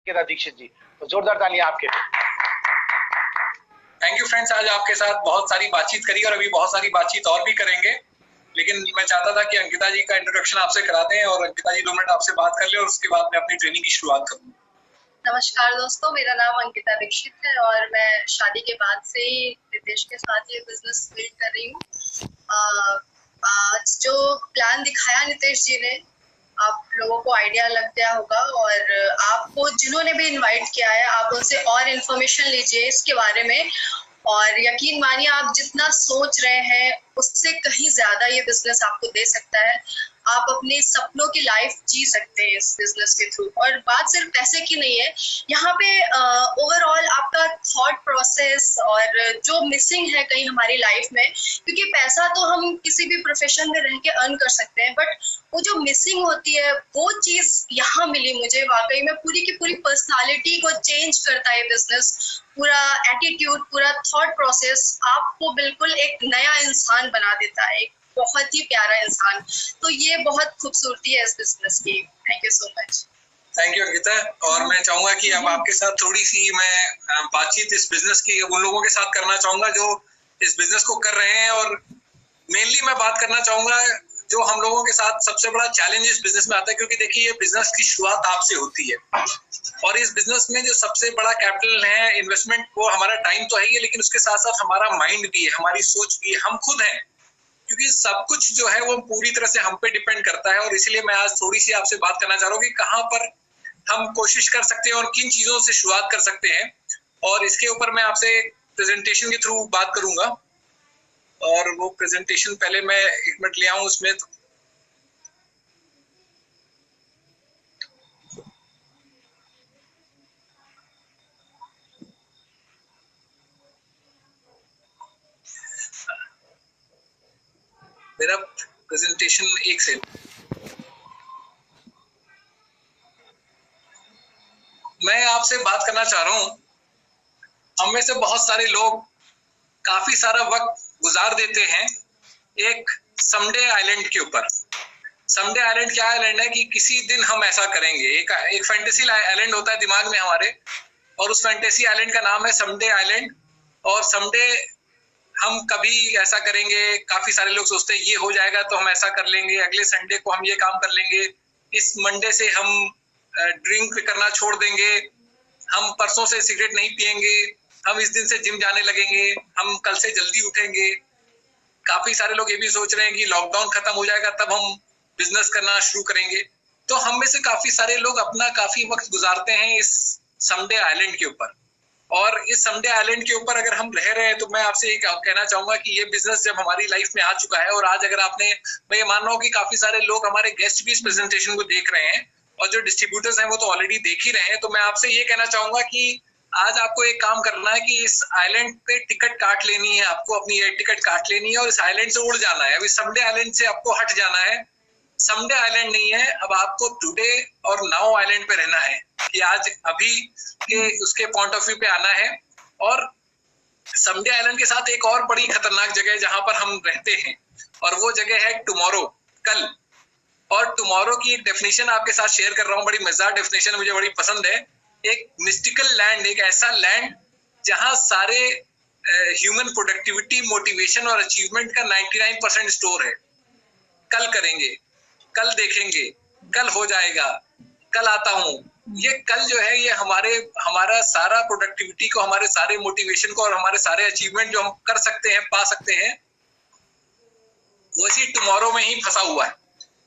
अंकिता दीक्षित जी। तो जोरदार तालियां आपके लिए। थैंक यू फ्रेंड्स, आज आपके साथ बहुत सारी बातचीत करी और अभी बहुत सारी बातचीत और भी करेंगे, लेकिन मैं चाहता था कि अंकिता जी का इंट्रोडक्शन आपसे करा दें और अंकिता जी 2 मिनट आपसे बात कर ले और उसके बाद मैं अपनी ट्रेनिंग की शुरुआत करूँ। नमस्कार दोस्तों, मेरा नाम अंकिता दीक्षित है और मैं शादी के बाद से ही रितेश के साथ ये बिजनेस बिल्ड कर रही हूँ। आज जो प्लान दिखाया नितेश जी ने, आप लोगों को आइडिया लग गया होगा और आपको जिन्होंने भी इनवाइट किया है आप उनसे और इन्फॉर्मेशन लीजिए इसके बारे में। और यकीन मानिए, आप जितना सोच रहे हैं उससे कहीं ज्यादा ये बिजनेस आपको दे सकता है। आप अपने सपनों की लाइफ जी सकते हैं इस बिजनेस के थ्रू। और बात सिर्फ पैसे की नहीं है, यहाँ पे ओवरऑल आपका थॉट प्रोसेस और जो मिसिंग है कहीं हमारी लाइफ में, क्योंकि पैसा तो हम किसी भी प्रोफेशन में रह के अर्न कर सकते हैं, बट वो जो मिसिंग होती है वो चीज यहाँ मिली मुझे। वाकई में पूरी की पूरी पर्सनालिटी को चेंज करता है बिजनेस, पूरा एटीट्यूड, पूरा थॉट प्रोसेस आपको बिल्कुल एक नया इंसान बना देता है, एक बहुत ही प्यारा इंसान। तो ये बहुत खूबसूरती है इस बिजनेस की। Thank you so much. Thank you Ankita. और मैं चाहूंगा कि अब आपके साथ थोड़ी सी मैं बातचीत इस बिजनेस की उन लोगों के साथ करना चाहूंगा जो इस बिजनेस को कर रहे हैं, और मेनली मैं बात करना चाहूंगा जो हम लोगों के साथ सबसे बड़ा चैलेंज इस बिजनेस में आता है, क्योंकि देखिए ये बिजनेस की शुरुआत आपसे होती है और इस बिजनेस में जो सबसे बड़ा कैपिटल है इन्वेस्टमेंट, वो हमारा टाइम तो है ही, लेकिन उसके साथ साथ हमारा माइंड भी है, हमारी सोच भी है, हम खुद हैं, क्योंकि सब कुछ जो है वो पूरी तरह से हम पे डिपेंड करता है। और इसलिए मैं आज थोड़ी सी आपसे बात करना चाह रहा हूँ कि कहाँ पर हम कोशिश कर सकते हैं और किन चीजों से शुरुआत कर सकते हैं, और इसके ऊपर मैं आपसे प्रेजेंटेशन के थ्रू बात करूंगा। और वो प्रेजेंटेशन पहले मैं 1 मिनट ले आऊं उसमें। मेरा प्रेजेंटेशन एक से मैं आपसे बात करना चाह रहा हूं। हम में से बहुत सारे लोग काफी सारा वक्त गुजार देते हैं एक समडे आइलैंड के ऊपर। समडे आइलैंड क्या आइलैंड है कि किसी दिन हम ऐसा करेंगे, एक फैंटेसी आइलैंड होता है दिमाग में हमारे, और उस फैंटेसी आइलैंड का नाम है समडे आइलैंड। और समडे हम कभी ऐसा करेंगे, काफी सारे लोग सोचते हैं ये हो जाएगा तो हम ऐसा कर लेंगे, अगले संडे को हम ये काम कर लेंगे, इस मंडे से हम ड्रिंक करना छोड़ देंगे, हम परसों से सिगरेट नहीं पिएंगे, हम इस दिन से जिम जाने लगेंगे, हम कल से जल्दी उठेंगे। काफी सारे लोग ये भी सोच रहे हैं कि लॉकडाउन खत्म हो जाएगा तब हम बिजनेस करना शुरू करेंगे। तो हम में से काफी सारे लोग अपना काफी वक्त गुजारते हैं इस समडे आइलैंड के ऊपर। और इस समडे आइलैंड के ऊपर अगर हम रह रहे हैं तो मैं आपसे ये कहना चाहूंगा कि ये बिजनेस जब हमारी लाइफ में आ चुका है, और आज अगर आपने, मैं ये मान रहा हूँ कि काफी सारे लोग हमारे गेस्ट भी इस प्रेजेंटेशन को देख रहे हैं और जो डिस्ट्रीब्यूटर्स हैं वो तो ऑलरेडी देख ही रहे हैं, तो मैं आपसे ये कहना चाहूंगा कि आज आपको एक काम करना है कि इस आइलैंड पे टिकट काट लेनी है, आपको अपनी एयर टिकट काट लेनी है और इस आइलैंड से उड़ जाना है। अभी समडे आइलैंड से आपको हट जाना है, समडे आइलैंड नहीं है, अब आपको टुडे और नाउ आइलैंड पे रहना है कि आज अभी के उसके पॉइंट ऑफ व्यू पे आना है। और समडे आइलैंड के साथ एक और बड़ी खतरनाक जगह है जहां पर हम रहते हैं, और वो जगह है टुमारो, कल। और टुमारो की एक डेफिनेशन आपके साथ शेयर कर रहा हूँ, बड़ी मजेदार डेफिनेशन, मुझे बड़ी पसंद है। एक मिस्टिकल लैंड, एक ऐसा लैंड जहां सारे ह्यूमन प्रोडक्टिविटी, मोटिवेशन और अचीवमेंट का 99% स्टोर है। कल करेंगे, कल देखेंगे, कल हो जाएगा, कल आता हूं। ये कल जो है ये हमारा सारा प्रोडक्टिविटी को, हमारे सारे मोटिवेशन को और हमारे सारे अचीवमेंट जो हम कर सकते हैं, पा सकते हैं, वैसे टुमारो में ही फंसा हुआ है।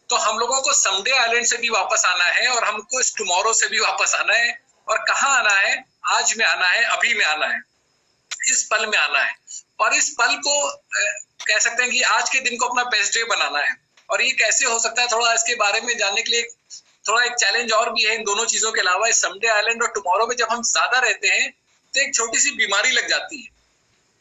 तो हम लोगों को समडे आइलैंड से भी वापस आना है और हमको इस टुमारो से भी वापस आना है। और कहाँ आना है? आज में आना है, अभी में आना है, इस पल में आना है। और इस पल को कह सकते हैं कि आज के दिन को अपना बेस्ट डे बनाना है। और ये कैसे हो सकता है, थोड़ा इसके बारे में जानने के लिए थोड़ा एक चैलेंज और भी है इन दोनों चीजों के अलावा। इस समडे आइलैंड और टुमारो में जब हम ज्यादा रहते हैं तो एक छोटी सी बीमारी लग जाती है,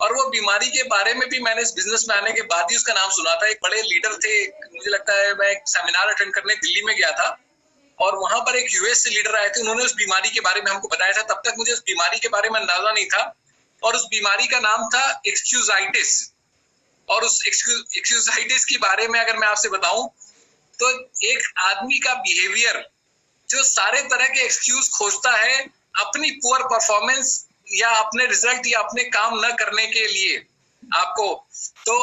और वो बीमारी के बारे में भी मैंने इस बिजनेस में आने के बाद ही उसका नाम सुना था। एक बड़े लीडर थे, मुझे लगता है मैं एक सेमिनार अटेंड करने दिल्ली में गया था और वहां पर एक यूएस से लीडर आए थे, उन्होंने उस बीमारी के बारे में हमको बताया था। तब तक मुझे उस बीमारी के बारे में अंदाजा नहीं था, और उस बीमारी का नाम था एक्सक्यूजाइटिस। और उस एक्सक्यूजाइटिस के बारे में अगर मैं आपसे बताऊं तो एक आदमी का बिहेवियर जो सारे तरह के एक्सक्यूज खोजता है अपनी पुअर परफॉर्मेंस या अपने रिजल्ट या अपने काम न करने के लिए आपको। तो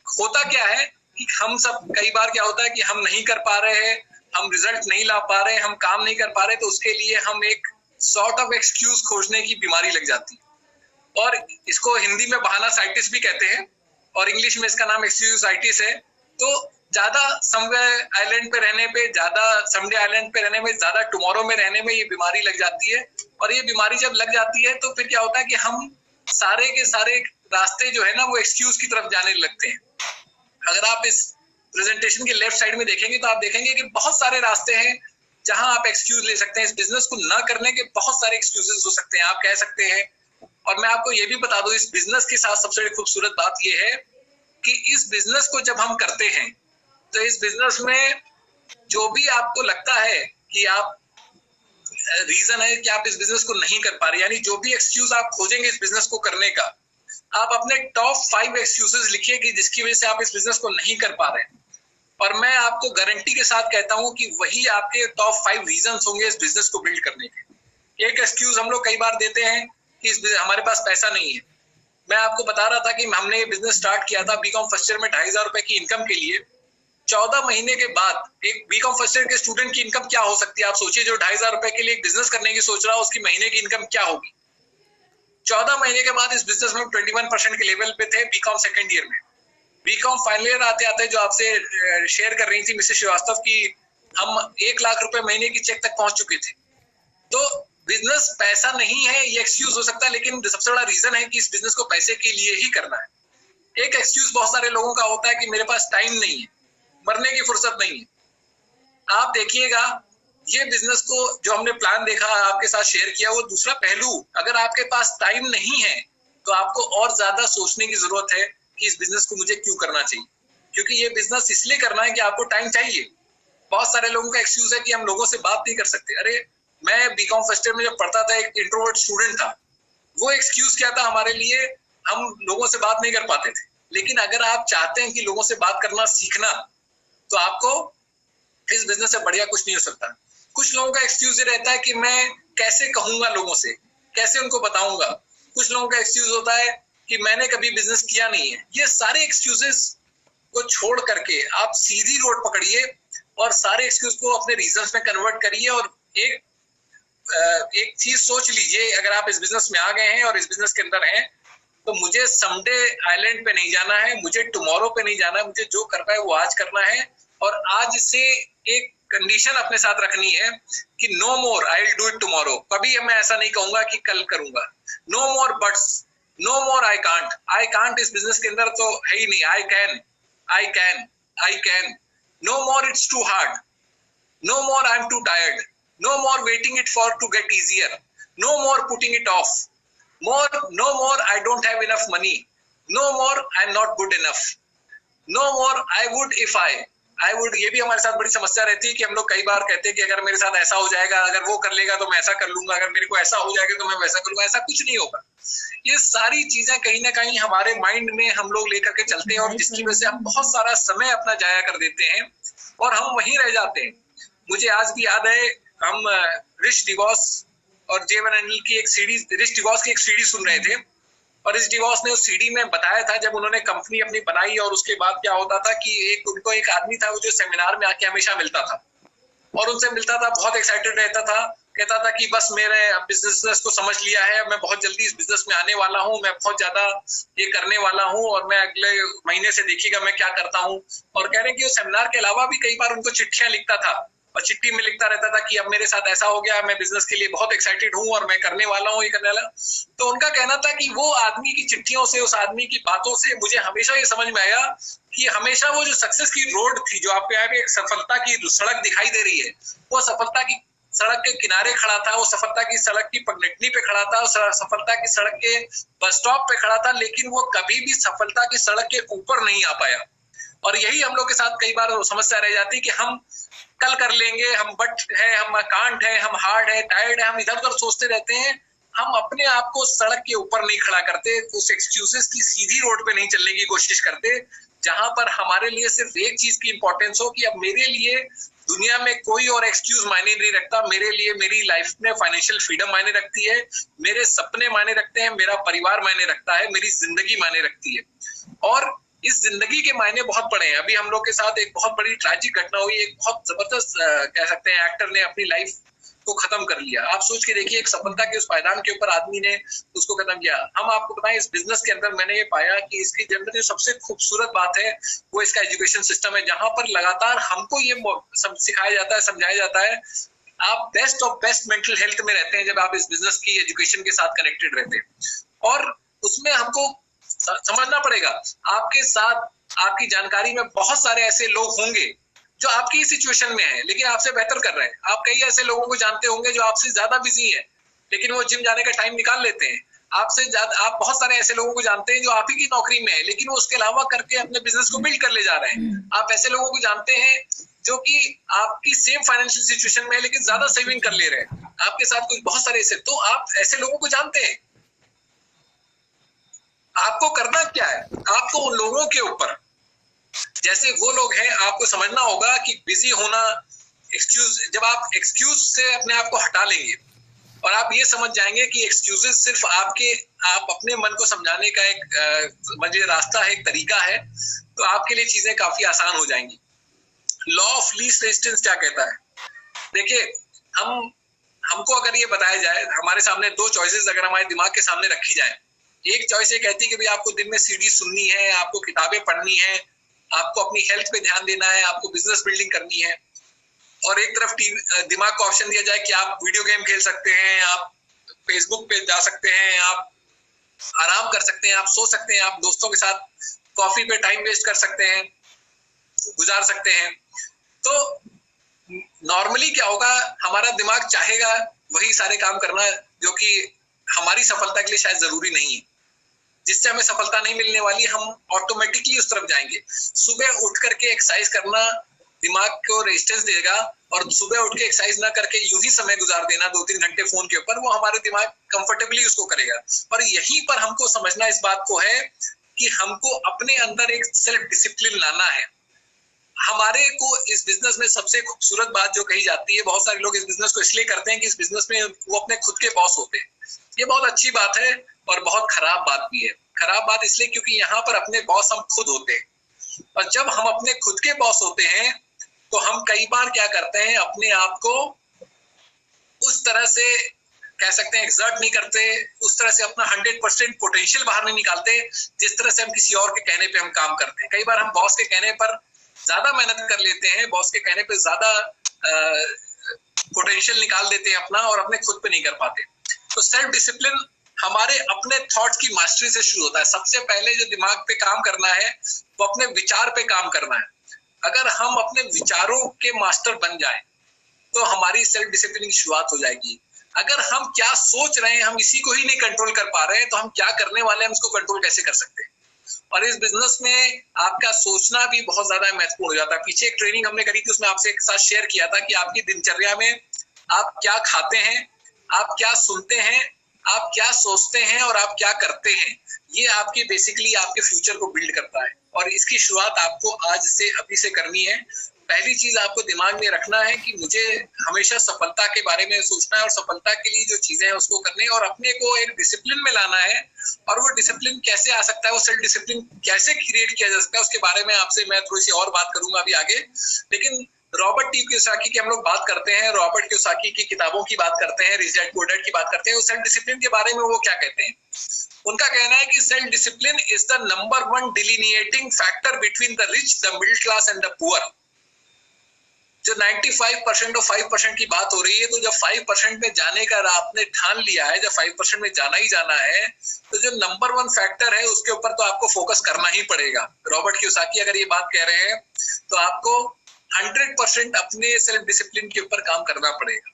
होता क्या है कि हम सब कई बार क्या होता है कि हम नहीं कर पा रहे हैं, हम रिजल्ट नहीं ला पा रहे, हम काम नहीं कर पा रहे, तो उसके लिए हम एक सॉर्ट ऑफ एक्सक्यूज खोजने की बीमारी लग जाती है। और इसको हिंदी में बहाना साइटिस भी कहते हैं और इंग्लिश में इसका नाम एक्सक्यूजाइटिस है। तो ज्यादा समवे आइलैंड पे रहने पे, ज्यादा संडे आइलैंड पे रहने में, ज्यादा टुमारो में रहने में ये बीमारी लग जाती है। और ये बीमारी जब लग जाती है तो फिर क्या होता है कि हम सारे के सारे रास्ते जो है ना वो एक्सक्यूज की तरफ जाने लगते हैं। अगर आप इस प्रेजेंटेशन के लेफ्ट साइड में देखेंगे तो आप देखेंगे कि बहुत सारे रास्ते हैं जहां आप एक्सक्यूज ले सकते हैं। इस बिजनेस को ना करने के बहुत सारे एक्सक्यूजेस हो सकते हैं, आप कह सकते हैं। और मैं आपको ये भी बता दूं, इस बिजनेस के साथ सबसे बड़ी खूबसूरत बात ये है कि इस बिजनेस को जब हम करते हैं तो इस बिजनेस में जो भी आपको लगता है कि आप रीजन है कि आप इस बिजनेस को नहीं कर पा रहे, यानी जो भी एक्सक्यूज आप खोजेंगे इस बिजनेस को करने का, आप अपने टॉप 5 एक्सक्यूजेस लिखिए कि जिसकी वजह से आप इस बिजनेस को नहीं कर पा रहे हैं। और मैं आपको गारंटी के साथ कहता हूं कि वही आपके टॉप 5 रीजंस होंगे इस बिजनेस को बिल्ड करने के। एक एक्सक्यूज हम लोग कई बार देते हैं कि हमारे पास पैसा नहीं है। मैं आपको बता रहा था कि हमने ये बिजनेस स्टार्ट किया था बीकॉम फर्स्ट ईयर में 2,500 रुपए की इनकम के लिए। 14 महीने के बाद एक बीकॉम फर्स्ट ईयर के स्टूडेंट की इनकम क्या हो सकती है, आप सोचिए। जो 2,500 रुपए के लिए एक बिजनेस करने की सोच रहा है उसकी महीने की इनकम क्या होगी। 14 महीने के बाद इस बिजनेस में 21% के लेवल पे थे बीकॉम सेकंड ईयर में। बीकॉम फाइनल ईयर आते आते जो आपसे शेयर कर रही थी मिसेस श्रीवास्तव की, हम 1 लाख रुपए महीने की चेक तक पहुंच चुके थे। तो बिजनेस पैसा नहीं है ये एक्सक्यूज हो सकता है, लेकिन सबसे बड़ा रीजन है कि इस बिजनेस को पैसे के लिए ही करना है। एक एक्सक्यूज बहुत सारे लोगों का होता है कि मेरे पास टाइम नहीं है, मरने की फुर्सत नहीं है। आप देखिएगा ये बिजनेस को जो हमने प्लान देखा आपके साथ शेयर किया, वो दूसरा पहलू, अगर आपके पास टाइम नहीं है तो आपको और ज्यादा सोचने की जरूरत है कि इस बिजनेस को मुझे क्यों करना चाहिए। क्योंकि ये बिजनेस इसलिए करना है कि आपको टाइम चाहिए। बहुत सारे लोगों का एक्सक्यूज है कि हम लोगों से बात नहीं कर सकते। अरे मैं बीकॉम फर्स्ट ईयर में जब पढ़ता था एक इंट्रोवर्ट स्टूडेंट था, वो एक्सक्यूज क्या था हमारे लिए, हम लोगों से बात नहीं कर पाते थे। लेकिन अगर आप चाहते हैं कि लोगों से बात करना सीखना, तो आपको इस बिजनेस से बढ़िया कुछ नहीं हो सकता। कुछ लोगों का एक्सक्यूज ये रहता है कि मैं कैसे कहूंगा लोगों से, कैसे उनको बताऊंगा। कुछ लोगों का एक्सक्यूज होता है कि मैंने कभी बिजनेस किया नहीं है। ये सारे एक्सक्यूजेस को छोड़ करके आप सीधी रोड पकड़िए और सारे एक्सक्यूज को अपने रीजंस में कन्वर्ट करिए और एक चीज सोच लीजिए, अगर आप इस बिजनेस में आ गए हैं और इस बिजनेस के अंदर हैं, तो मुझे समडे आइलैंड पे नहीं जाना है, मुझे टुमारो पे नहीं जाना है, मुझे जो करना है वो आज करना है। और आज से एक कंडीशन अपने साथ रखनी है कि no more I will do it tomorrow. कभी मैं ऐसा नहीं कहूंगा कि कल करूंगा। No more buts, no more I can't. I can't इस बिजनेस के अंदर तो है ही नहीं। I can, I can, I can. No more it's too hard, no more I am too tired, no more waiting it for to get easier, no more putting it off, no more I don't have enough money, no more I'm not good enough, no more I would if I would। ये भी हमारे साथ बड़ी समस्या रहती है कि हम लोग कई बार कहते हैं कि अगर मेरे साथ ऐसा हो जाएगा, अगर वो कर लेगा तो मैं ऐसा कर लूंगा, अगर मेरे को ऐसा हो जाएगा तो मैं वैसा करूंगा। ऐसा कुछ नहीं होगा। ये सारी चीजें कहीं ना कहीं हमारे माइंड में हम लोग लेकर के चलते हैं और जिसकी वजह से हम बहुत सारा समय अपना जाया कर देते हैं और हम वहीं रह जाते हैं। मुझे आज भी याद है, हम रिच डिवॉर्स और जेवन अनिल की एक सीडी, रिच डिवॉर्स की एक सीडी सुन रहे थे और रिच डिवॉर्स ने उस सीडी में बताया था जब उन्होंने कंपनी अपनी बनाई और उसके बाद क्या होता था कि उनको एक आदमी था वो जो सेमिनार में आके हमेशा मिलता था और उनसे मिलता था, बहुत एक्साइटेड रहता था, कहता था कि बस मेरे बिजनेस को समझ लिया है, मैं बहुत जल्दी इस बिजनेस में आने वाला हूँ, मैं बहुत ज्यादा ये करने वाला हूँ और मैं अगले महीने से देखिएगा मैं क्या करता हूँ। और कह रहे हैं कि वो सेमिनार के अलावा भी कई बार उनको चिट्ठियां लिखता था और चिट्ठी में लिखता रहता था कि अब मेरे साथ ऐसा हो गया, मैं बिजनेस के लिए बहुत एक्साइटेड हूँ और मैं करने वाला हूँ, ये करने वाला। तो उनका कहना था कि वो आदमी की चिट्ठियों से, उस आदमी की बातों से मुझे हमेशा ये समझ में आया कि हमेशा वो जो सक्सेस की रोड थी, जो आपको यहाँ पे एक सफलता की सड़क दिखाई दे रही है, वो सफलता की सड़क के किनारे खड़ा था, वो सफलता की सड़क की पगडंडी पे खड़ा था, सफलता की सड़क के बस स्टॉप पे खड़ा था, लेकिन वो कभी भी सफलता की सड़क के ऊपर नहीं आ पाया। और यही हम लोग के साथ कई बार समस्या रह जाती कि हम कल कर लेंगे, हम बट है, हम कांट है, हम हार्ड है, टायर्ड है, हम इधर उधर सोचते रहते हैं, हम अपने आप को सड़क के ऊपर नहीं खड़ा करते, उस एक्सक्यूजेस की सीधी रोड पे नहीं चलने की कोशिश करते, जहां पर हमारे लिए सिर्फ एक चीज की इंपॉर्टेंस हो कि अब मेरे लिए दुनिया में कोई और एक्सक्यूज मायने नहीं रखता, मेरे लिए मेरी लाइफ में फाइनेंशियल फ्रीडम मायने रखती है, मेरे सपने मायने रखते हैं, मेरा परिवार मायने रखता है, मेरी जिंदगी मायने रखती है। और इस जिंदगी के मायने बहुत बड़े हैं। अभी हम लोग के साथ एक बहुत बड़ी ट्रैजिक घटना हुई, एक बहुत जबरदस्त कह सकते हैं एक्टर ने अपनी लाइफ को खत्म कर लिया। आप सोच के देखिए, एक सफलता के उस पायदान के ऊपर आदमी ने उसको खत्म किया। हम आपको बताएं, इस बिजनेस के अंदर मैंने ये पाया कि इसके अंदर जो सबसे खूबसूरत बात है वो इसका एजुकेशन सिस्टम है, जहां पर लगातार हमको ये सिखाया जाता है, समझाया जाता है, आप best of best mental health में रहते हैं जब आप इस बिजनेस की एजुकेशन के साथ कनेक्टेड रहते हैं। और उसमें हमको समझना पड़ेगा, आपके साथ आपकी जानकारी में बहुत सारे ऐसे लोग होंगे जो आपकी सिचुएशन में है लेकिन आपसे बेहतर कर रहे हैं। आप कई ऐसे लोगों को जानते होंगे जो आपसे ज्यादा बिजी हैं लेकिन वो जिम जाने का टाइम निकाल लेते हैं। आपसे ज्यादा आप बहुत सारे ऐसे लोगों को जानते हैं जो आप ही की नौकरी में है लेकिन वो उसके अलावा करके अपने बिजनेस को बिल्ड कर ले जा रहे हैं। आप ऐसे लोगों को जानते हैं जो कि आपकी सेम फाइनेंशियल सिचुएशन में है लेकिन ज्यादा सेविंग कर ले रहे हैं। आपके साथ कुछ बहुत सारे ऐसे, तो आप ऐसे लोगों को जानते हैं। आपको करना क्या है, आपको उन लोगों के ऊपर, जैसे वो लोग हैं, आपको समझना होगा कि बिजी होना एक्सक्यूज, जब आप एक्सक्यूज से अपने आप को हटा लेंगे और आप ये समझ जाएंगे कि एक्सक्यूजेस सिर्फ आप अपने मन को समझाने का एक रास्ता है, एक तरीका है, तो आपके लिए चीजें काफी आसान हो जाएंगी। लॉ ऑफ लीस्ट रेजिस्टेंस क्या कहता है? देखिए, हमको अगर ये बताया जाए, हमारे सामने दो चॉइसेस अगर हमारे दिमाग के सामने रखी जाए, एक चॉइस ये कहती है कि भाई आपको दिन में सीडी सुननी है, आपको किताबें पढ़नी है, आपको अपनी हेल्थ पे ध्यान देना है, आपको बिजनेस बिल्डिंग करनी है। और एक तरफ दिमाग को ऑप्शन दिया जाए कि आप वीडियो गेम खेल सकते हैं, आप फेसबुक पे जा सकते हैं, आप आराम कर सकते हैं, आप सो सकते हैं, आप दोस्तों के साथ कॉफी पे टाइम वेस्ट कर सकते हैं, गुजार सकते हैं। तो नॉर्मली क्या होगा, हमारा दिमाग चाहेगा वही सारे काम करना जो कि हमारी सफलता के लिए शायद जरूरी नहीं है, जिससे हमें सफलता नहीं मिलने वाली, हम ऑटोमेटिकली उस तरफ जाएंगे। सुबह उठ करके एक्सरसाइज करना दिमाग को रेजिस्टेंस देगा, और सुबह उठ के एक्सरसाइज ना करके यूं ही समय गुजार देना 2-3 घंटे फोन के ऊपर, वो हमारे दिमाग कंफर्टेबली उसको करेगा। पर यहीं पर हमको समझना इस बात को है कि हमको अपने अंदर एक सेल्फ डिसिप्लिन लाना है। हमारे को इस बिजनेस में सबसे खूबसूरत बात जो कही जाती है, बहुत सारे लोग इस बिजनेस को इसलिए करते हैं कि इस बिजनेस में वो अपने खुद के बॉस होते हैं। ये बहुत अच्छी बात है और बहुत खराब बात भी है। खराब बात इसलिए क्योंकि यहाँ पर अपने बॉस हम खुद होते हैं, और जब हम अपने खुद के बॉस होते हैं तो हम कई बार क्या करते हैं, अपने आप को उस तरह से कह सकते हैं एक्सर्ट नहीं करते, उस तरह से अपना 100% पोटेंशियल बाहर नहीं निकालते जिस तरह से हम किसी और के कहने पे हम काम करते हैं। कई बार हम बॉस के कहने पर ज्यादा मेहनत कर लेते हैं, बॉस के कहने पे ज्यादा पोटेंशियल निकाल देते हैं अपना, और अपने खुद पे नहीं कर पाते। तो सेल्फ डिसिप्लिन हमारे अपने थॉट्स की मास्टरी से शुरू होता है। सबसे पहले जो दिमाग पे काम करना है वो अपने विचार पे काम करना है। अगर हम अपने विचारों के मास्टर बन जाएं तो हमारी सेल्फ डिसिप्लिन की शुरुआत हो जाएगी। अगर हम क्या सोच रहे हैं हम इसी को ही नहीं कंट्रोल कर पा रहे हैं तो हम क्या करने वाले हैं, हम इसको कंट्रोल कैसे कर सकते हैं? और इस बिजनेस में आपका सोचना भी बहुत ज्यादा महत्वपूर्ण हो जाता है। पीछे एक ट्रेनिंग हमने करी थी, उसमें आपसे एक साथ शेयर किया था कि आपकी दिनचर्या में आप क्या खाते हैं, आप क्या सुनते हैं, आप क्या सोचते हैं और आप क्या करते हैं, ये आपकी बेसिकली आपके फ्यूचर को बिल्ड करता है। और इसकी शुरुआत आपको आज से, अभी से करनी है। पहली चीज आपको दिमाग में रखना है कि मुझे हमेशा सफलता के बारे में सोचना है और सफलता के लिए जो चीजें हैं उसको करने और अपने को एक डिसिप्लिन में लाना है। और वो डिसिप्लिन कैसे आ सकता है, वो सेल्फ डिसिप्लिन कैसे क्रिएट किया जा सकता है, उसके बारे में आपसे मैं थोड़ी सी और बात करूंगा अभी आगे। लेकिन रॉबर्ट टी कियोसाकी की हम लोग बात करते हैं, रॉबर्ट कियोसाकी की किताबों की बात करते हैं, रिच डैड पुअर डैड की बात करते हैं। सेल्फ डिसिप्लिन के बारे में वो क्या कहते हैं? उनका कहना है कि self discipline is the number 1 delineating factor between the rich, the middle class and the poor. जो 95% और 5% की बात हो रही है, तो जब 5% में जाने का आपने ठान लिया है, जब 5% में जाना ही जाना है, तो जो नंबर 1 फैक्टर है उसके ऊपर तो आपको फोकस करना ही पड़ेगा। रॉबर्ट कियोसाकी अगर ये बात कह रहे हैं तो आपको 100% अपने सेल्फ डिसिप्लिन के ऊपर काम करना पड़ेगा।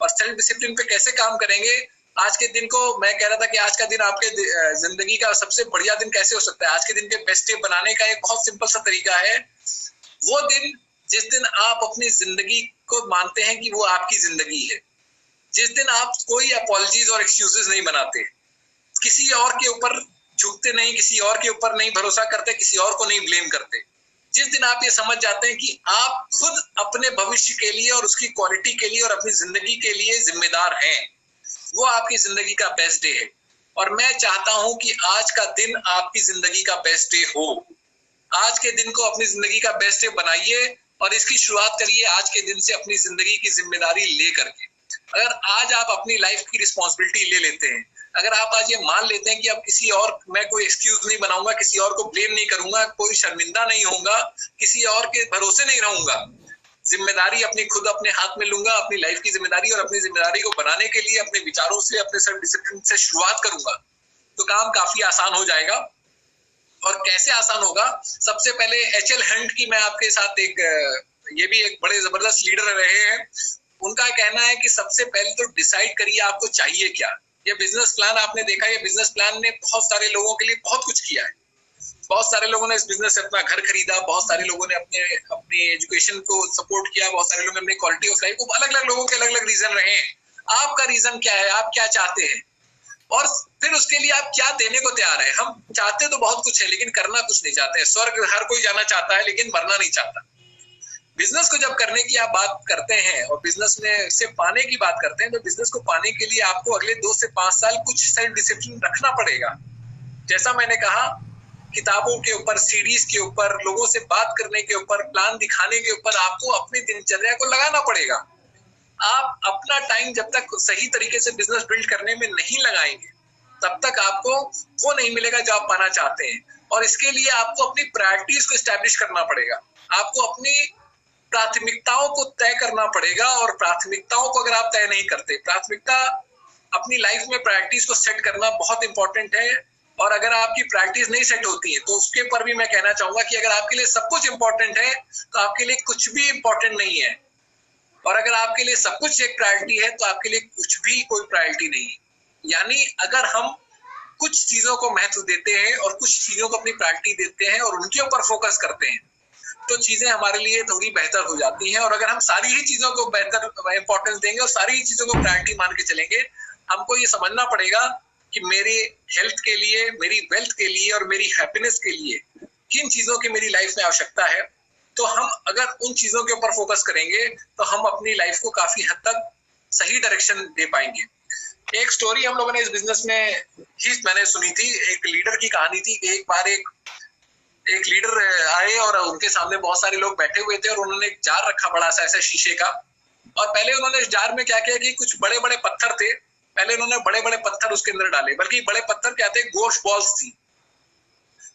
और सेल्फ डिसिप्लिन पे कैसे काम करेंगे? आज के दिन को मैं कह रहा था कि आज का दिन आपके जिंदगी का सबसे बढ़िया दिन कैसे हो सकता है। आज के दिन के बेस्ट डे बनाने का एक बहुत सिंपल सा तरीका है, वो दिन जिस दिन आप अपनी जिंदगी को मानते हैं कि वो आपकी जिंदगी है, जिस दिन आप कोई अपॉलजीज और एक्सक्यूजेस नहीं बनाते, किसी और के ऊपर झुकते नहीं, किसी और के ऊपर नहीं भरोसा करते, किसी और को नहीं ब्लेम करते, जिस दिन आप ये समझ जाते हैं कि आप खुद अपने भविष्य के लिए और उसकी क्वालिटी के लिए और अपनी जिंदगी के लिए जिम्मेदार हैं, वो आपकी जिंदगी का बेस्ट डे है। और मैं चाहता हूं कि आज का दिन आपकी जिंदगी का बेस्ट डे हो। आज के दिन को अपनी जिंदगी का बेस्ट डे बनाइए और इसकी शुरुआत करिए आज के दिन से अपनी जिंदगी की जिम्मेदारी ले करके। अगर आज आप अपनी लाइफ की रिस्पॉन्सिबिलिटी ले लेते हैं, अगर आप आज ये मान लेते हैं कि अब किसी और, मैं कोई एक्सक्यूज नहीं बनाऊंगा, किसी और को ब्लेम नहीं करूंगा, कोई शर्मिंदा नहीं होऊंगा, किसी और के भरोसे नहीं रहूंगा, जिम्मेदारी अपनी खुद अपने हाथ में लूंगा, अपनी लाइफ की जिम्मेदारी, और अपनी जिम्मेदारी को बनाने के लिए अपने विचारों से, अपने सेल्फ डिसिप्लिन से शुरुआत करूंगा, तो काम काफी आसान हो जाएगा। और कैसे आसान होगा? सबसे पहले एचएल हंट की मैं आपके साथ ये भी एक बड़े जबरदस्त लीडर रहे हैं, उनका कहना है कि सबसे पहले तो डिसाइड करिए आपको चाहिए क्या। ये बिजनेस प्लान आपने देखा, ये बिजनेस प्लान ने बहुत सारे लोगों के लिए बहुत कुछ किया है। बहुत सारे लोगों ने इस बिजनेस से अपना घर खरीदा, बहुत सारे लोगों ने अपने एजुकेशन को सपोर्ट किया, बहुत सारे लोगों ने अपनी क्वालिटी ऑफ लाइफ को, अलग अलग लोगों के अलग अलग रीजन रहे हैं। आपका रीजन क्या है? आप क्या चाहते हैं? और फिर उसके लिए आप क्या देने को तैयार है? हम चाहते तो बहुत कुछ है लेकिन करना कुछ नहीं चाहते हैं। स्वर्ग हर कोई जाना चाहता है लेकिन मरना नहीं चाहता। बिजनेस को जब करने की आप बात करते हैं और बिजनेस में से पाने की बात करते हैं, तो बिजनेस को पाने के लिए आपको अगले 2 से 5 साल कुछ सेल्फ डिसिप्लिन रखना पड़ेगा। जैसा मैंने कहा, किताबों के ऊपर, सीडीज के ऊपर, लोगों से बात करने के ऊपर, प्लान दिखाने के ऊपर आपको अपनी दिनचर्या को लगाना पड़ेगा। आप अपना टाइम जब तक सही तरीके से बिजनेस बिल्ड करने में नहीं लगाएंगे, तब तक आपको वो नहीं मिलेगा जो आप पाना चाहते हैं। और इसके लिए आपको अपनी प्रायोरिटीज को एस्टैब्लिश करना पड़ेगा, आपको अपनी प्राथमिकताओं को तय करना पड़ेगा। और प्राथमिकताओं को अगर आप तय नहीं करते, प्राथमिकता अपनी लाइफ में प्रायोरिटीज को सेट करना बहुत इंपॉर्टेंट है। और अगर आपकी प्रायोरिटीज नहीं सेट होती है तो उसके ऊपर भी मैं कहना चाहूंगा कि अगर आपके लिए सब कुछ इंपॉर्टेंट है तो आपके लिए कुछ भी इंपॉर्टेंट नहीं है। और अगर आपके लिए सब कुछ एक प्रायोरिटी है तो आपके लिए कुछ भी कोई प्रायोरिटी नहीं है। यानी अगर हम कुछ चीजों को महत्व देते हैं और कुछ चीजों को अपनी प्रायोरिटी देते हैं और उनके ऊपर फोकस करते हैं, तो चीजें हमारे लिए थोड़ी बेहतर हो जाती हैं। और अगर हम सारी ही चीजों को बेहतर इंपॉर्टेंस देंगे और सारी ही चीजों को प्रायोरिटी मान के चलेंगे, हमको ये समझना पड़ेगा कि मेरे हेल्थ के लिए, मेरी वेल्थ के लिए और मेरी हैप्पीनेस के लिए किन चीजों की मेरी लाइफ में आवश्यकता है। तो हम अगर उन चीजों के ऊपर फोकस करेंगे तो हम अपनी लाइफ को काफी हद तक सही डायरेक्शन दे पाएंगे। एक स्टोरी हम लोगों ने इस बिजनेस में ही मैंने सुनी थी, एक लीडर की कहानी थी कि एक बार एक लीडर आए और उनके सामने बहुत सारे लोग बैठे हुए थे और उन्होंने एक जार रखा बड़ा सा ऐसे शीशे का। और पहले उन्होंने इस जार में क्या किया कि कुछ बड़े बड़े पत्थर थे, पहले उन्होंने बड़े बड़े पत्थर उसके अंदर डाले, बल्कि बड़े पत्थर क्या थे, गोल्फ बॉल्स थी।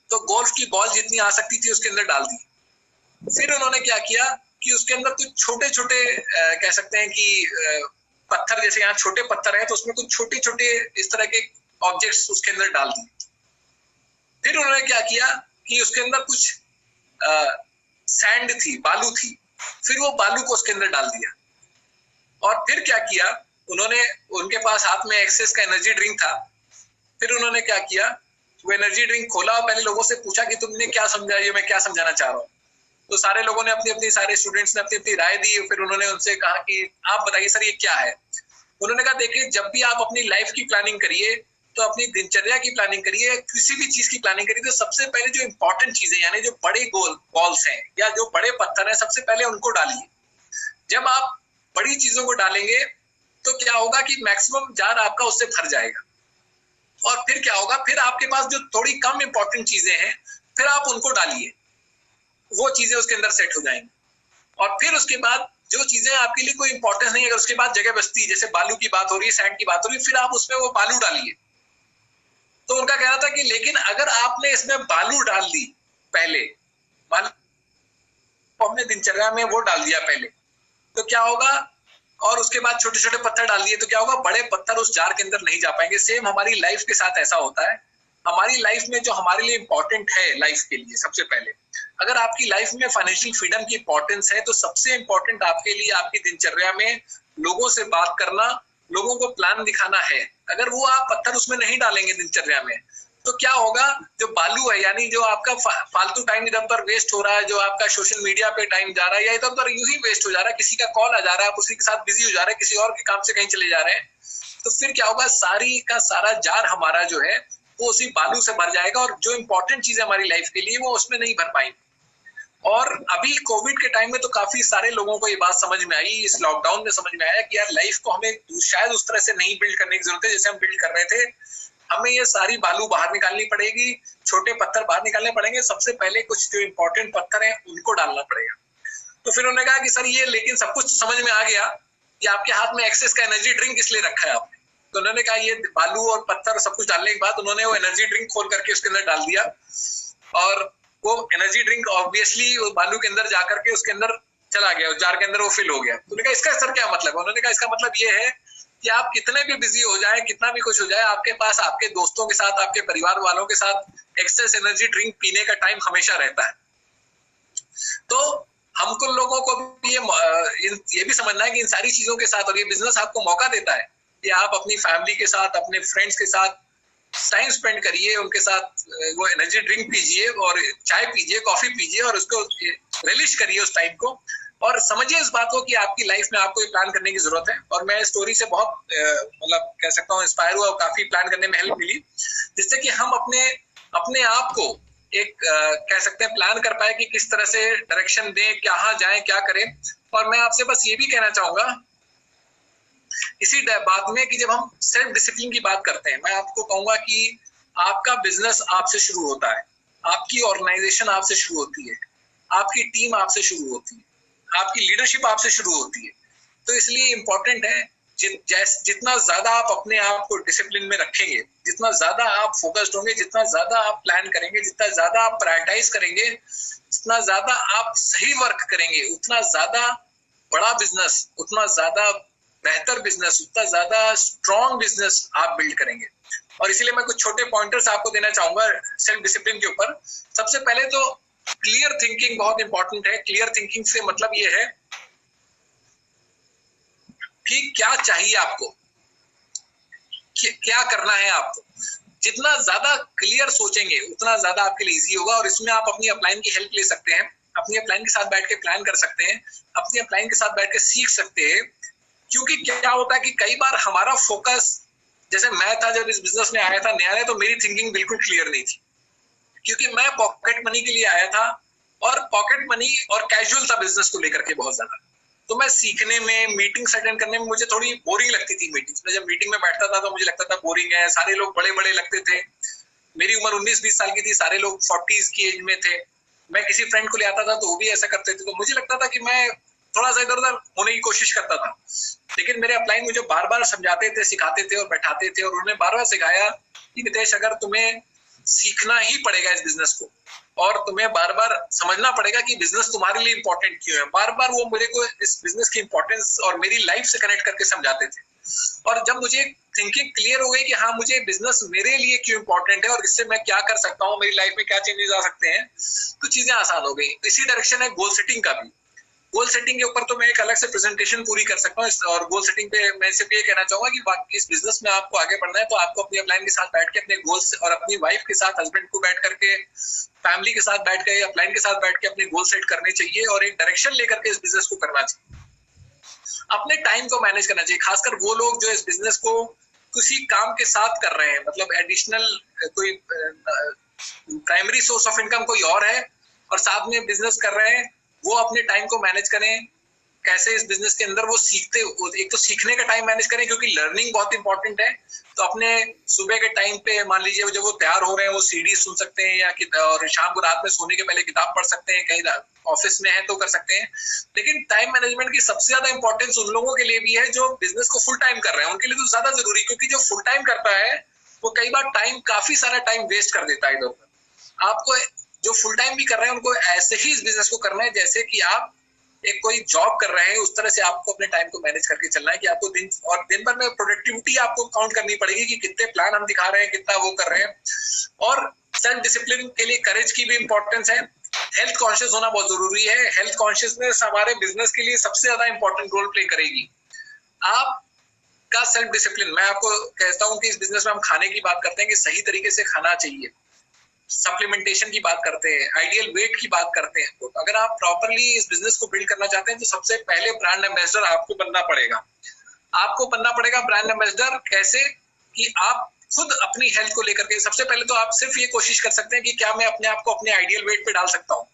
तो गोल्फ की बॉल जितनी आ सकती थी उसके अंदर डाल दी। फिर उन्होंने क्या किया कि उसके अंदर कुछ छोटे छोटे कह सकते हैं कि पत्थर, जैसे यहाँ छोटे पत्थर है तो उसमें कुछ छोटे छोटे इस तरह के ऑब्जेक्ट्स उसके अंदर डाल दिए। फिर उन्होंने क्या किया कि उसके अंदर कुछ सैंड थी, बालू थी, फिर वो बालू को उसके अंदर डाल दिया। और फिर क्या किया उन्होंने, उनके पास हाथ में एक्सेस का एनर्जी ड्रिंक था। फिर उन्होंने क्या किया, वो एनर्जी ड्रिंक खोला और पहले लोगों से पूछा कि तुमने क्या समझा, ये मैं क्या समझाना चाह रहा हूँ। तो सारे लोगों ने अपनी अपनी, सारे स्टूडेंट्स ने अपनी अपनी राय दी। फिर उन्होंने उनसे कहा कि आप बताइए सर ये क्या है। उन्होंने कहा देखिए, जब भी आप अपनी लाइफ की प्लानिंग करिए तो अपनी दिनचर्या की प्लानिंग करिए, किसी भी चीज की प्लानिंग करिए तो सबसे पहले जो इंपॉर्टेंट चीजें, यानी जो बड़े गोल्स हैं या जो बड़े पत्थर हैं, सबसे पहले उनको डालिए। जब आप बड़ी चीजों को डालेंगे तो क्या होगा कि मैक्सिमम जार आपका उससे भर जाएगा। और फिर क्या होगा, फिर आपके पास जो थोड़ी कम इंपॉर्टेंट चीजें हैं फिर आप उनको डालिए, वो चीजें उसके अंदर सेट हो जाएंगी। और फिर उसके बाद जो चीजें आपके लिए कोई इंपॉर्टेंस नहीं, अगर उसके बाद जगह बचती है, जैसे बालू की बात हो रही है, सैंड की बात हो रही है, फिर आप उसमें वो बालू डालिए। तो उनका कहना था कि लेकिन अगर आपने इसमें बालू डाल दी पहले, हमने दिनचर्या में वो डाल दिया पहले, तो क्या होगा, और उसके बाद छोटे छोटे पत्थर डाल दिए तो क्या होगा, बड़े पत्थर उस जार के अंदर नहीं जा पाएंगे। सेम हमारी लाइफ के साथ ऐसा होता है। हमारी लाइफ में जो हमारे लिए इंपॉर्टेंट है लाइफ के लिए, सबसे पहले अगर आपकी लाइफ में फाइनेंशियल फ्रीडम की इंपॉर्टेंस है तो सबसे इंपॉर्टेंट आपके लिए आपकी दिनचर्या में लोगों से बात करना, लोगों को प्लान दिखाना है। अगर वो आप पत्थर उसमें नहीं डालेंगे दिनचर्या में तो क्या होगा, जो बालू है यानी जो आपका फालतू टाइम इधर उधर वेस्ट हो रहा है, जो आपका सोशल मीडिया पे टाइम जा रहा है या इधर उधर यूं ही वेस्ट हो जा रहा है, किसी का कॉल आ जा रहा है, आप उसी के साथ बिजी हो जा रहे हैं, किसी और के काम से कहीं चले जा रहे हैं, तो फिर क्या होगा, सारी का सारा जार हमारा जो है वो उसी बालू से भर जाएगा और जो इंपॉर्टेंट चीज है हमारी लाइफ के लिए वो उसमें नहीं भर पाएंगे। और अभी कोविड के टाइम में तो काफी सारे लोगों को ये बात समझ में आई, इस लॉकडाउन में समझ में आया कि यार लाइफ को हमें शायद उस तरह से नहीं बिल्ड करने की जरूरत है जैसे हम बिल्ड कर रहे थे। हमें ये सारी बालू बाहर निकालनी पड़ेगी, छोटे पत्थर बाहर निकालने पड़ेंगे, सबसे पहले कुछ जो इंपॉर्टेंट पत्थर हैं उनको डालना पड़ेगा। तो फिर उन्होंने कहा कि सर ये लेकिन सब कुछ समझ में आ गया कि आपके हाथ में एक्सेस का एनर्जी ड्रिंक इसलिए रखा है आपने। तो उन्होंने कहा ये बालू और पत्थर सब कुछ डालने के बाद उन्होंने वो एनर्जी ड्रिंक खोल करके उसके अंदर डाल दिया और वो एनर्जी ड्रिंक ऑब्वियसली वो बालू के अंदर जाकर के उसके अंदर चला गया, उस जार के अंदर वो फिल हो गया। तो उन्होंने कहा इसका सर क्या मतलब है? उन्होंने कहा इसका मतलब ये है कि आप कितने भी बिजी हो जाए, कितना भी कुछ हो जाए, आपके पास आपके दोस्तों के साथ, आपके परिवार वालों के साथ एक्सेस एनर्जी ड्रिंक पीने का टाइम हमेशा रहता है। तो हमको लोगों को भी ये भी समझना है कि इन सारी चीजों के साथ, और ये बिजनेस आपको मौका देता है कि आप अपनी फैमिली के साथ, अपने फ्रेंड्स के साथ टाइम स्पेंड करिए, उनके साथ वो एनर्जी ड्रिंक पीजिए और चाय पीजिए, कॉफी पीजिए और उसको रिलिश करिए उस टाइम को, और समझिए इस बात को कि आपकी लाइफ में आपको ये प्लान करने की जरूरत है। और मैं स्टोरी से बहुत मतलब कह सकता हूँ इंस्पायर हुआ और काफी प्लान करने में हेल्प मिली, जिससे कि हम अपने आप को एक कह सकते हैं प्लान कर पाए कि किस तरह से डायरेक्शन दें, कहाँ जाएं, क्या करें। और मैं आपसे बस ये भी कहना चाहूंगा इसी बात में कि जब हम सेल्फ डिसिप्लिन की बात करते हैं, मैं आपको कहूंगा कि आपका बिजनेस आपसे शुरू होता है, आपकी ऑर्गेनाइजेशन आपसे शुरू होती है, आपकी टीम आपसे शुरू होती है, आपकी लीडरशिप आपसे शुरू होती है। तो इसलिए इम्पोर्टेंट है जितना ज्यादा आप अपने आप को डिसिप्लिन में रखेंगे, जितना ज्यादा आप फोकस्ड होंगे, जितना ज्यादा आप प्लान करेंगे, जितना ज्यादा आप प्रायोरिटाइज करेंगे, जितना ज्यादा आप सही वर्क करेंगे, उतना ज्यादा बड़ा बिजनेस, उतना ज्यादा बेहतर बिजनेस, उतना ज्यादा स्ट्रॉन्ग बिजनेस आप बिल्ड करेंगे। और इसीलिए मैं कुछ छोटे पॉइंटर्स आपको देना चाहूंगा सेल्फ डिसिप्लिन के ऊपर। सबसे पहले तो क्लियर थिंकिंग बहुत इंपॉर्टेंट है। क्लियर थिंकिंग से मतलब ये है कि क्या चाहिए आपको, क्या करना है आपको। जितना ज्यादा क्लियर सोचेंगे उतना ज्यादा आपके लिए इजी होगा। और इसमें आप अपनी अपलाइन की हेल्प ले सकते हैं, अपनी अपलाइन के साथ बैठ के प्लान कर सकते हैं, अपनी अपलाइन के साथ बैठ के सीख सकते हैं। क्योंकि क्या होता है कि कई बार हमारा फोकस, जैसे मैं था जब इस बिजनेस में आया था नया, तो मेरी थिंकिंग बिल्कुल क्लियर नहीं थी, क्योंकि मैं पॉकेट मनी के लिए आया था और पॉकेट मनी और कैजुअल था बिजनेस को लेकर के बहुत ज्यादा। तो मैं सीखने में, मीटिंग्स अटेंड करने में मुझे थोड़ी बोरिंग लगती थी। मीटिंग्स में जब मीटिंग में बैठता था तो मुझे लगता था बोरिंग है, सारे लोग बड़े बड़े लगते थे। मेरी उम्र 19-20 साल की थी, सारे लोग 40s की एज में थे। मैं किसी फ्रेंड को ले आता था तो वो भी ऐसा करते थे, तो मुझे लगता था कि मैं थोड़ा सा इधर उधर होने की कोशिश करता था। लेकिन मेरे अपलाइन मुझे बार बार समझाते थे, सिखाते थे और बैठाते थे, और उन्होंने बार बार सिखाया कि नितेश, अगर तुम्हें सीखना ही पड़ेगा इस बिजनेस को, और तुम्हें बार बार समझना पड़ेगा कि बिजनेस तुम्हारे लिए इंपॉर्टेंट क्यों है। बार बार वो मेरे को इस बिजनेस की इंपॉर्टेंस और मेरी लाइफ से कनेक्ट करके समझाते थे। और जब मुझे थिंकिंग क्लियर हो गई कि हाँ, मुझे बिजनेस मेरे लिए क्यों इंपॉर्टेंट है और इससे मैं क्या कर सकता हूँ, मेरी लाइफ में क्या चेंजेस आ सकते हैं, तो चीजें आसान हो गई। इसी डायरेक्शन है गोल सेटिंग का भी। गोल सेटिंग के ऊपर तो मैं एक अलग से प्रेजेंटेशन पूरी कर सकता हूँ। और गोल सेटिंग पे मैं सिर्फ ये कहना चाहूंगा कि बाकी इस बिजनेस में आपको आगे बढ़ना है तो आपको अपनी अपलाइन के साथ बैठ के अपने गोल्स, और अपनी वाइफ के साथ, हस्बैंड को बैठ करके, फैमिली के साथ बैठ के, अपलाइन के साथ बैठ के अपने गोल सेट करने चाहिए और एक डायरेक्शन लेकर के इस बिजनेस को करना चाहिए। अपने टाइम को मैनेज करना चाहिए, खासकर वो लोग जो इस बिजनेस को किसी काम के साथ कर रहे हैं, मतलब एडिशनल कोई प्राइमरी सोर्स ऑफ इनकम कोई और है और साथ में बिजनेस कर रहे हैं, वो अपने टाइम को मैनेज करें। कैसे इस बिजनेस के अंदर वो सीखते, एक तो सीखने का टाइम मैनेज करें क्योंकि लर्निंग बहुत इंपॉर्टेंट है। तो अपने सुबह के टाइम पे मान लीजिए जब वो तैयार हो रहे हैं वो सीडी सुन सकते हैं, या और शाम को रात में सोने के पहले किताब पढ़ सकते हैं, कहीं ऑफिस में है तो कर सकते हैं। लेकिन टाइम मैनेजमेंट की सबसे ज्यादा इंपॉर्टेंस उन लोगों के लिए भी है जो बिजनेस को फुल टाइम कर रहे हैं, उनके लिए तो ज्यादा जरूरी, क्योंकि जो फुल टाइम करता है वो कई बार काफी सारा टाइम वेस्ट कर देता है इधर उधर। आपको जो फुल टाइम भी कर रहे हैं उनको ऐसे ही इस बिजनेस को करना है जैसे कि आप एक कोई जॉब कर रहे हैं, उस तरह से आपको अपने टाइम को मैनेज करके चलना है कि आपको दिन भर में प्रोडक्टिविटी आपको काउंट करनी पड़ेगी कि कितने प्लान हम दिखा रहे हैं, कितना वो कर रहे हैं। और सेल्फ डिसिप्लिन के लिए करेज की भी इंपॉर्टेंस है। हेल्थ कॉन्शियस होना बहुत जरूरी है। हेल्थ कॉन्शियसनेस हमारे बिजनेस के लिए सबसे ज्यादा इंपॉर्टेंट रोल प्ले करेगी। आप का सेल्फ डिसिप्लिन। मैं आपको कहता हूं कि इस बिजनेस में हम खाने की बात करते हैं कि सही तरीके से खाना चाहिए, सप्लीमेंटेशन की बात करते हैं, आइडियल वेट की बात करते हैं। तो अगर आप प्रॉपरली इस बिजनेस को बिल्ड करना चाहते हैं तो सबसे पहले ब्रांड एम्बेसडर आपको बनना पड़ेगा। आपको बनना पड़ेगा ब्रांड एम्बेसडर कैसे, कि आप खुद अपनी हेल्थ को लेकर के सबसे पहले तो आप सिर्फ ये कोशिश कर सकते हैं कि क्या मैं अपने आप को अपने आइडियल वेट पे डाल सकता हूँ।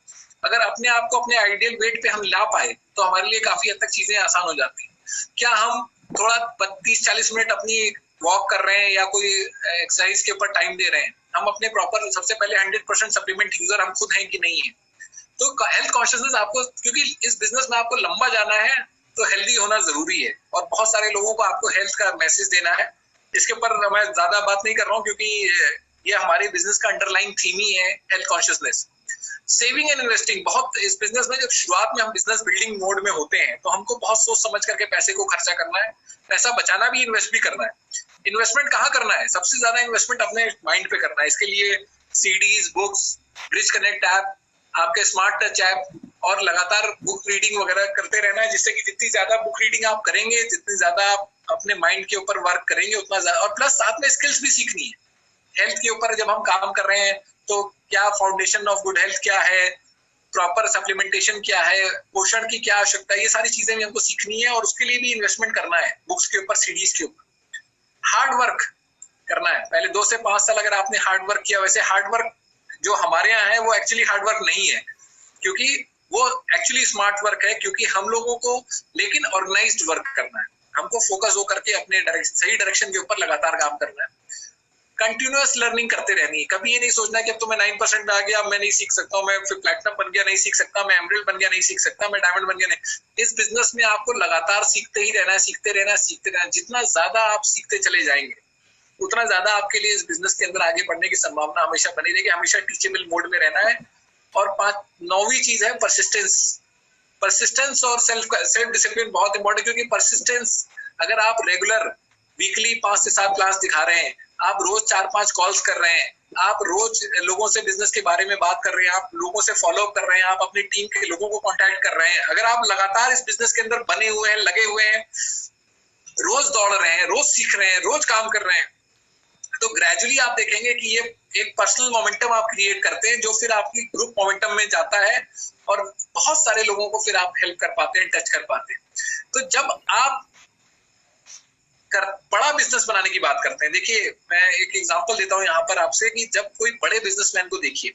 अगर अपने आप को अपने आइडियल वेट पे हम ला पाए तो हमारे लिए काफी हद तक चीजें आसान हो जाती हैं। क्या हम थोड़ा 30-40 मिनट अपनी वॉक कर रहे हैं या कोई एक्सरसाइज के ऊपर टाइम दे रहे हैं, हम अपने प्रॉपर सबसे पहले 100% सप्लीमेंट यूजर हम खुद हैं कि नहीं है। तो हेल्थ कॉन्शियसनेस आपको, क्योंकि इस बिजनेस में आपको लंबा जाना है तो हेल्दी होना जरूरी है और बहुत सारे लोगों को आपको हेल्थ का मैसेज देना है। इसके ऊपर मैं ज्यादा बात नहीं कर रहा हूँ क्योंकि ये हमारे बिजनेस का अंडरलाइन थीम ही है, health consciousness. Saving and investing, बहुत इस बिजनेस में जब शुरुआत में हम बिजनेस बिल्डिंग मोड में होते हैं तो हमको बहुत सोच समझ करके पैसे को खर्चा करना है, पैसा बचाना भी, इन्वेस्ट भी करना है। इन्वेस्टमेंट कहाँ करना है? सबसे ज्यादा इन्वेस्टमेंट अपने माइंड पे करना है। इसके लिए CDs, books, bridge connect app, आपके स्मार्ट टच ऐप और लगातार बुक रीडिंग वगैरह करते रहना है, जिससे कि जितनी ज्यादा बुक रीडिंग आप करेंगे, जितनी ज्यादा आप अपने माइंड के ऊपर वर्क करेंगे उतना ज्यादा, और प्लस साथ में स्किल्स भी सीखनी है। हेल्थ के ऊपर जब हम काम कर रहे हैं तो क्या फाउंडेशन ऑफ गुड हेल्थ क्या है, प्रॉपर सप्लीमेंटेशन क्या है, पोषण की क्या आवश्यकता है, ये सारी चीजें भी हमको सीखनी है और उसके लिए भी इन्वेस्टमेंट करना है, बुक्स के ऊपर, सीडीज के ऊपर। हार्ड वर्क करना है। पहले 2 से 5 साल अगर आपने हार्ड वर्क किया, वैसे हार्ड वर्क जो हमारे यहाँ है वो एक्चुअली हार्ड वर्क नहीं है, क्योंकि वो एक्चुअली स्मार्ट वर्क है, क्योंकि हम लोगों को लेकिन ऑर्गेनाइज्ड वर्क करना है। हमको फोकस हो करके अपने सही डायरेक्शन के ऊपर लगातार काम करना है। कंटिन्यूअस लर्निंग करते रहनी है। कभी ये नहीं सोचना कि अब तो मैं 9% में आ गया, मैं नहीं सीख सकता हूँ, मैं फिर प्लैटिनम बन गया नहीं सीख सकता, मैं एमराल्ड बन गया नहीं सीख सकता, मैं डायमंड बन गया नहीं। इस बिजनेस में आपको लगातार सीखते ही रहना है, सीखते रहना है, सीखते रहना है। जितना ज्यादा आप सीखते चले जाएंगे उतना ज्यादा आपके लिए इस बिजनेस के अंदर आगे बढ़ने की संभावना हमेशा बनी रहेगी। हमेशा टीचेबल मोड में रहना है। और 9वीं चीज है परसिस्टेंस। परसिस्टेंस और सेल्फ डिसिप्लिन बहुत इंपॉर्टेंट, क्योंकि परसिस्टेंस, अगर आप रेगुलर वीकली 5 से 7 क्लास दिखा रहे हैं, आप रोज 4-5 कॉल्स कर रहे हैं, आप रोज लोगों से बिजनेस के बारे में बात कर रहे हैं, आप लोगों से फॉलो अप कर रहे हैं, आप अपनी टीम के लोगों को कांटेक्ट कर रहे हैं, अगर आप लगातार इस बिजनेस के अंदर बने हुए हैं, लगे हुए हैं, रोज दौड़ रहे हैं, रोज सीख रहे हैं, रोज काम कर रहे हैं, तो ग्रेजुअली आप देखेंगे कि ये एक पर्सनल मोमेंटम आप क्रिएट करते हैं, जो फिर आपकी ग्रुप मोमेंटम में जाता है और बहुत सारे लोगों को फिर आप हेल्प कर पाते हैं, टच कर पाते हैं। तो जब आप बड़ा बिजनेस बनाने की बात करते हैं, देखिए मैं एक एग्जांपल देता हूं यहाँ पर आपसे, कि जब कोई बड़े बिजनेसमैन को देखिए,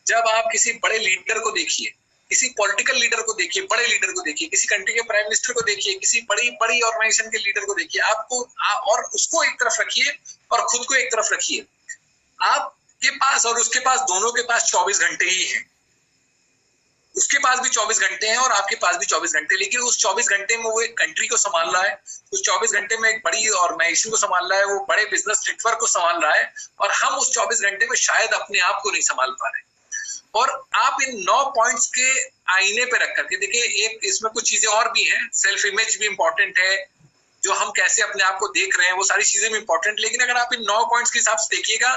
जब आप किसी बड़े लीडर को देखिए, किसी पॉलिटिकल लीडर को देखिए, बड़े लीडर को देखिए, किसी कंट्री के प्राइम मिनिस्टर को देखिए, किसी बड़ी ऑर्गेनाइजेशन के लीडर को देखिए, आपको और उसको एक तरफ रखिए और खुद को एक तरफ रखिए। आपके पास और उसके पास, दोनों के पास 24 घंटे ही हैं। उसके पास भी 24 घंटे हैं और आपके पास भी 24 घंटे, लेकिन उस 24 घंटे में वो एक कंट्री को संभाल रहा है, उस 24 घंटे में एक बड़ी ऑर्गेनाइजेशन को संभाल रहा है, वो बड़े बिजनेस नेटवर्क को संभाल रहा है, और हम उस 24 घंटे में शायद अपने आप को नहीं संभाल पा रहे। और आप इन 9 पॉइंट्स के आईने पे रख करके देखिए, एक इसमें कुछ चीजें और भी हैं, सेल्फ इमेज भी इंपॉर्टेंट है, जो हम कैसे अपने आप को देख रहे हैं, वो सारी चीजें भी इंपॉर्टेंट, लेकिन अगर आप इन 9 पॉइंट्स के हिसाब से देखिएगा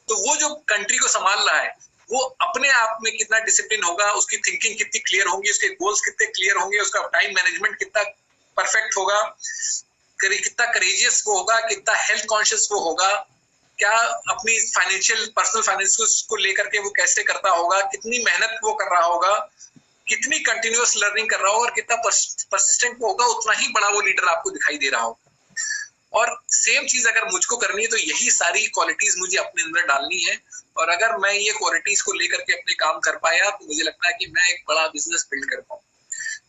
तो वो जो कंट्री को संभाल रहा है वो अपने आप में कितना डिसिप्लिन होगा, उसकी थिंकिंग कितनी क्लियर होंगी, उसके गोल्स कितने क्लियर होंगे, उसका टाइम मैनेजमेंट कितना परफेक्ट होगा, कितना करेजियस वो होगा, कितना हेल्थ कॉन्शियस वो होगा, क्या अपनी फाइनेंशियल पर्सनल फाइनेंस को लेकर के वो कैसे करता होगा, कितनी मेहनत वो कर रहा होगा, कितनी कंटिन्यूअस लर्निंग कर रहा होगा और कितना परसिस्टेंट वो होगा, उतना ही बड़ा वो लीडर आपको दिखाई दे रहा होगा। और सेम चीज अगर मुझको करनी है तो यही सारी क्वालिटीज मुझे अपने अंदर डालनी है, और अगर मैं ये क्वालिटीज को लेकर के अपने काम कर पाया तो मुझे लगता है कि मैं एक बड़ा बिजनेस बिल्ड कर पाऊँ।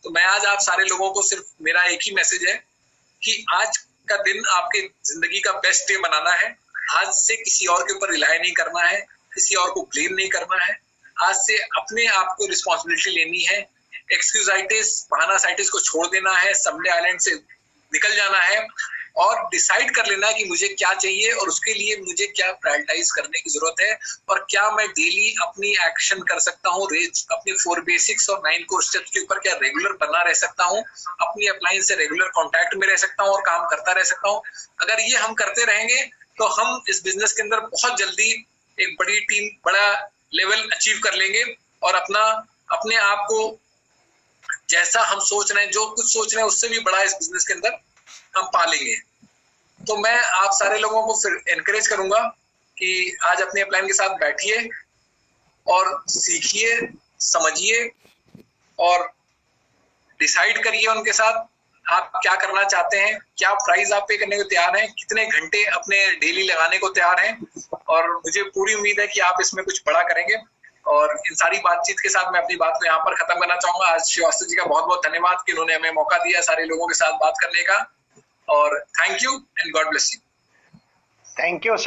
तो मैं आज आप सारे लोगों को सिर्फ मेरा एक ही मैसेज है कि आज का दिन आपके जिंदगी का बेस्ट डे बनाना है। आज से किसी और के ऊपर रिलाय नहीं करना है, किसी और को ब्लेम नहीं करना है। आज से अपने आप को रिस्पॉन्सिबिलिटी लेनी है। एक्सक्यूजाइटिस, बहानासाइटिस को छोड़ देना है, संडे आइलैंड से निकल जाना है और डिसाइड कर लेना है कि मुझे क्या चाहिए और उसके लिए मुझे क्या प्रायोरिटाइज करने की जरूरत है, और क्या मैं डेली अपनी एक्शन कर सकता हूँ, अपने 4 बेसिक्स और 9 कोर स्टेप्स के ऊपर क्या रेगुलर बना रह सकता हूँ, अपनी अपलाइन से रेगुलर कॉन्टैक्ट में रह सकता हूँ और काम करता रह सकता हूँ। अगर ये हम करते रहेंगे तो हम इस बिजनेस के अंदर बहुत जल्दी एक बड़ी टीम, बड़ा लेवल अचीव कर लेंगे और अपने आप को जैसा हम सोच रहे हैं, जो कुछ सोच रहे हैं उससे भी बड़ा इस बिजनेस के अंदर हम पा लेंगे। तो मैं आप सारे लोगों को फिर एनकरेज करूंगा कि आज अपने प्लान के साथ बैठिए और सीखिए, समझिए और डिसाइड करिए उनके साथ आप क्या करना चाहते हैं, क्या प्राइस आप पे करने को तैयार हैं, कितने घंटे अपने डेली लगाने को तैयार हैं। और मुझे पूरी उम्मीद है कि आप इसमें कुछ बड़ा करेंगे। और इन सारी बातचीत के साथ मैं अपनी बात को यहाँ पर खत्म करना चाहूंगा। आज श्रीवास्तव जी का बहुत बहुत धन्यवाद कि उन्होंने हमें मौका दिया सारे लोगों के साथ बात करने का। और thank you and God bless you. Thank you.